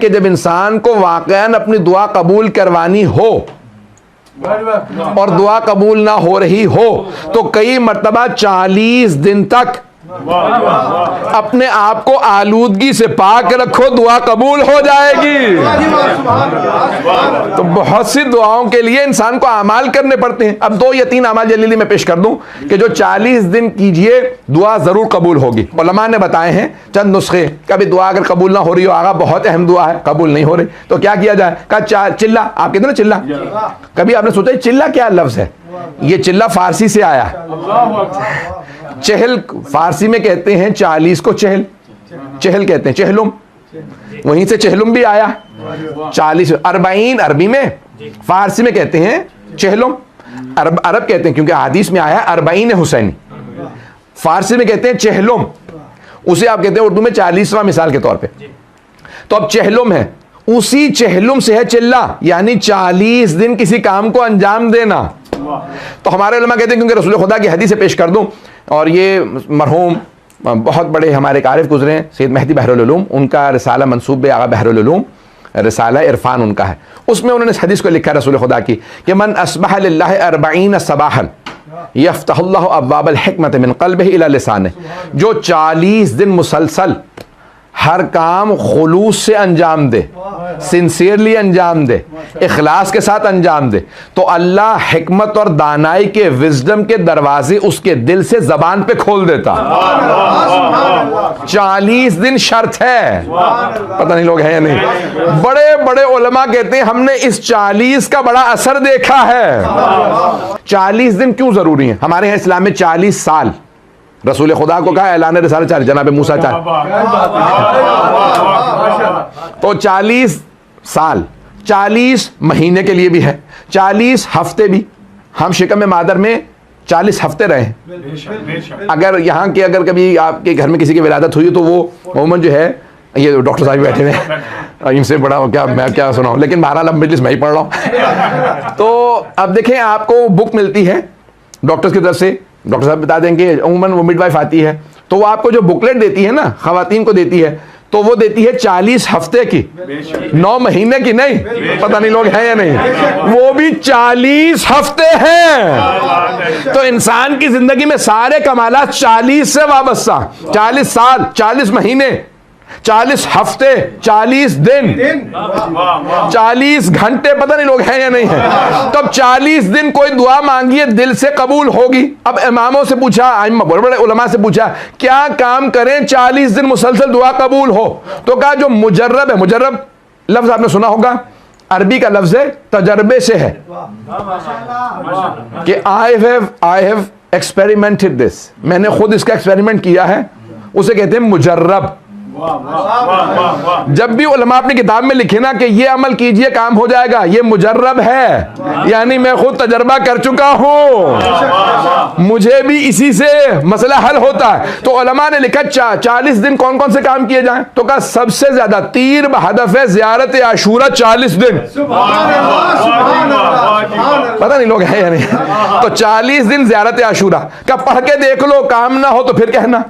कि जब इंसान को वाकईन अपनी दुआ कबूल करवानी हो और दुआ कबूल ना हो रही हो तो कई मर्तबा 40 दिन तक अपने आप को आलूदगी से पाक रखो, दुआ कबूल हो जाएगी। तो बहुत सी दुआओं के लिए इंसान को अमाल करने पड़ते हैं। अब 2 या 3 अमाल जल्दी में पेश कर दूं कि जो 40 दिन कीजिए दुआ जरूर कबूल होगी। उलमा ने बताए हैं चंद नुस्खे। कभी दुआ अगर कबूल ना हो रही हो, आगा बहुत अहम दुआ है, कबूल नहीं हो रही, तो क्या किया जाए? कहा चिल्ला। आप कहते ना चिल्ला, कभी आपने सोचा चिल्ला क्या लफ्ज है? ये चिल्ला फारसी से आया। चहल फारसी में कहते हैं 40 को चहल, चहल कहते हैं चहलुम, वहीं से चहलुम भी आया। 40 40 अरबी में, फारसी में कहते हैं चहलुम, अरब कहते हैं क्योंकि हदीस में आया 40 हुसैनी, फारसी में कहते हैं चहलुम, उसे आप कहते हैं उर्दू में 40वां मिसाल के तौर पे। तो अब चहलुम है, उसी चहलुम से है चिल्ला, यानी 40 दिन किसी काम को अंजाम देना। तो हमारे उलमा कहते हैं, क्योंकि रसूल खुदा की हदीस से पेश कर दूं, और ये मरहूम बहुत बड़े हमारे आरिफ गुजरे हैं सैयद मेहदी बहरुल उलूम, उनका रिसाला मंसूब आगा बहरुल उलूम, रिसाला इरफान उनका है, उसमें उन्होंने इस हदीस को लिखा रसूल खुदा की कि मन अस्बह लिल्लाहि 40 सबाहन यफ्तहुल्लाहु अब्वाबल हिकमत मिन क़ल्बिही इला लिसानिही, जो 40 दिन मुसलसल हर काम खुलूस से अंजाम दे, सिंसियरली अंजाम दे, इखलास के साथ अंजाम दे, तो अल्लाह हिकमत और दानाई के, विजडम के दरवाजे उसके दिल से जबान पे खोल देता। 40 दिन शर्त है, पता नहीं लोग हैं या नहीं। बड़े बड़े उलमा कहते हैं हमने इस 40 का बड़ा असर देखा है। 40 दिन क्यों जरूरी है? हमारे यहाँ इस्लाम में 40 साल रसूल खुदा को कहा ऐलान रिसालत 40, जनाब मूसा 4, तो 40 साल, 40 महीने के लिए भी है, 40 हफ्ते भी। हम शिकम मादर में 40 हफ्ते रहे हैं। अगर यहाँ के अगर कभी आपके घर में किसी की विलादत हुई तो वो मोमन जो है, ये डॉक्टर साहब बैठे हैं, इनसे बड़ा क्या मैं क्या सुनाऊं, लेकिन बहरहाल अब मजलिस मैं ही पढ़ रहा हूँ। तो अब देखें, आपको बुक मिलती है डॉक्टर्स की तरफ से, डॉक्टर साहब बता देंगे, उमूमन वो मिडवाइफ आती है तो वो आपको जो बुकलेट देती है ना, खवातीन को देती है, तो वो देती है 40 हफ्ते की, 9 महीने की नहीं, पता नहीं लोग हैं या नहीं, वो भी 40 हफ्ते हैं। तो इंसान की जिंदगी में सारे कमालात 40 से वाबस्ता, 40 साल, 40 महीने, 40 हफ्ते, 40 दिन, 40 घंटे, पता नहीं लोग हैं या नहीं है। तब 40 दिन कोई दुआ मांगिए दिल से कबूल होगी। अब इमामों से पूछा, बड़े बड़े उलमा से पूछा क्या काम करें 40 दिन मुसलसल दुआ कबूल हो? तो कहा जो मुजर्रब है, मुजर्रब लफ्ज आपने सुना होगा, अरबी का लफ्ज है, तजर्बे से है कि आई हैव एक्सपेरिमेंटेड दिस, मैंने खुद इसका एक्सपेरिमेंट किया है, उसे कहते हैं मुजर्रब। जब भी उलमा अपनी किताब में लिखे ना कि ये अमल कीजिए काम हो जाएगा, ये मुजर्रब है, यानी मैं खुद तजर्बा कर चुका हूं, मुझे भी इसी से मसला हल होता है। तो उलमा ने लिखा 40 दिन कौन कौन से काम किए जाएं? तो कहा सबसे ज्यादा तीर बहदफ ज़ियारत आशूरा 40 दिन, पता नहीं लोग हैं या नहीं। तो 40 दिन ज़ियारत आशूरा का पढ़ के देख लो, काम ना हो तो फिर कहना।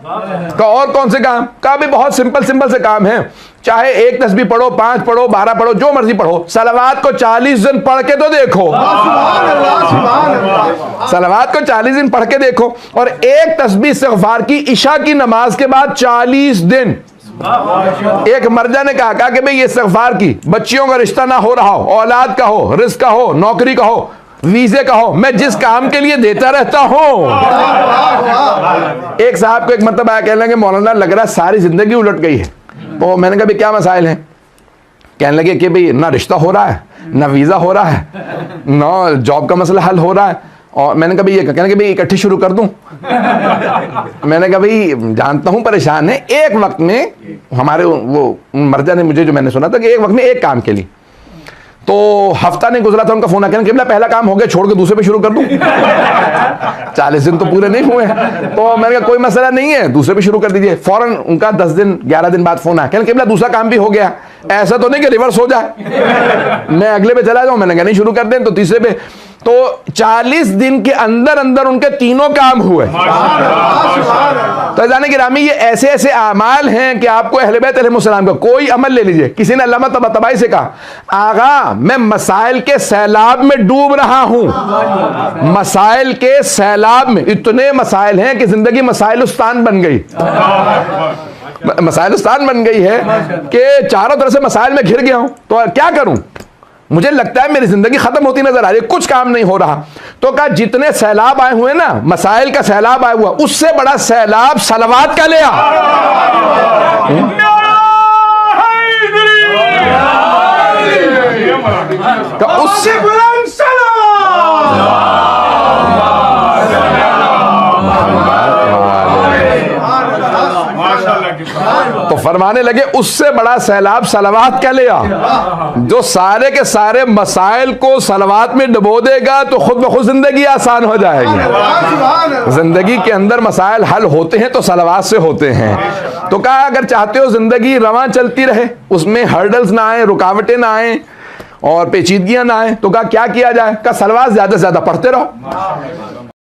का और कौन से काम? का भी बहुत सिंपल से काम है, चाहे 1 तस्बीह पढ़ो, 5 पढ़ो, 12 पढ़ो, जो मर्जी पढ़ो, सलावात को 40 दिन पढ़ के तो देखो, सलावात को 40 दिन पढ़ के देखो। और 1 तस्बीह इस्तिग़फ़ार की इशा की नमाज के बाद 40 दिन। एक मर्जा ने कहा कि भाई ये इस्तिग़फ़ार की, बच्चियों का रिश्ता ना हो रहा हो, औलाद का हो, रिज़्क़ का हो, नौकरी का हो, वीजे का हो, मैं जिस काम के लिए देता रहता हूं। एक साहब को एक मतलब आया, कहने लगे मौलाना लग रहा है सारी जिंदगी उलट गई है। तो मैंने कहा भाई क्या मसाइल हैं? कहने लगे कि भाई ना रिश्ता हो रहा है, ना वीजा हो रहा है, ना जॉब का मसला हल हो रहा है। और मैंने कहा भाई ये, कहने लगे भाई इकट्ठी शुरू कर दूं? मैंने कहा भाई जानता हूं परेशान है, एक वक्त में हमारे वो मर्जा ने मुझे, जो मैंने सुना था कि एक वक्त में एक काम के लिए, तो हफ्ता नहीं गुजरा था उनका फोन आकर कि पहला काम हो गया, छोड़ के दूसरे पे शुरू कर दूं? 40 दिन तो पूरे नहीं हुए। तो मैंने कहा कोई मसला नहीं है, दूसरे पे शुरू कर दीजिए। फौरन उनका 10 दिन 11 दिन बाद फोन आया, कहने दूसरा काम भी हो गया, ऐसा तो नहीं कि रिवर्स हो जाए, मैं अगले पे चला जाऊं? मैंने कहा नहीं, शुरू कर दें। तो तीसरे पे तो 40 दिन के अंदर अंदर उनके तीनों काम हुए। तो जाने गिरामी, ये ऐसे ऐसे आमाल हैं कि आपको अहले बैत अलैहिस्सलाम का कोई अमल ले लीजिए। किसी ने अल्लामा तबातबाई से कहा, आगा मैं मसाइल के सैलाब में डूब रहा हूं, मसाइल के सैलाब में। इतने मसाइल हैं कि जिंदगी मसाइलुस्तान बन गई, मसाइलुस्तान बन गई है कि चारों तरफ से मसाइल में घिर गया हूं। तो क्या करूं, मुझे लगता है मेरी जिंदगी खत्म होती नजर आ रही है, कुछ काम नहीं हो रहा। तो कहा जितने सैलाब आए हुए ना, मसाइल का सैलाब आया हुआ, उससे बड़ा सैलाब सलवात का ले आ। उससे तो फरमाने लगे उससे बड़ा सैलाब सलवात का ले आ, जो सारे के सारे मसाइल को सलवात में डुबो देगा तो खुद ब खुद जिंदगी आसान हो जाएगी। जिंदगी के अंदर मसाइल हल होते हैं तो सलवात से होते हैं। तो कहा अगर चाहते हो जिंदगी रवां चलती रहे, उसमें हर्डल्स ना आए, रुकावटें ना आए और पेचीदगियां ना आए, तो कहा क्या किया जाए? कहा सलवात ज्यादा से ज्यादा पढ़ते रहो।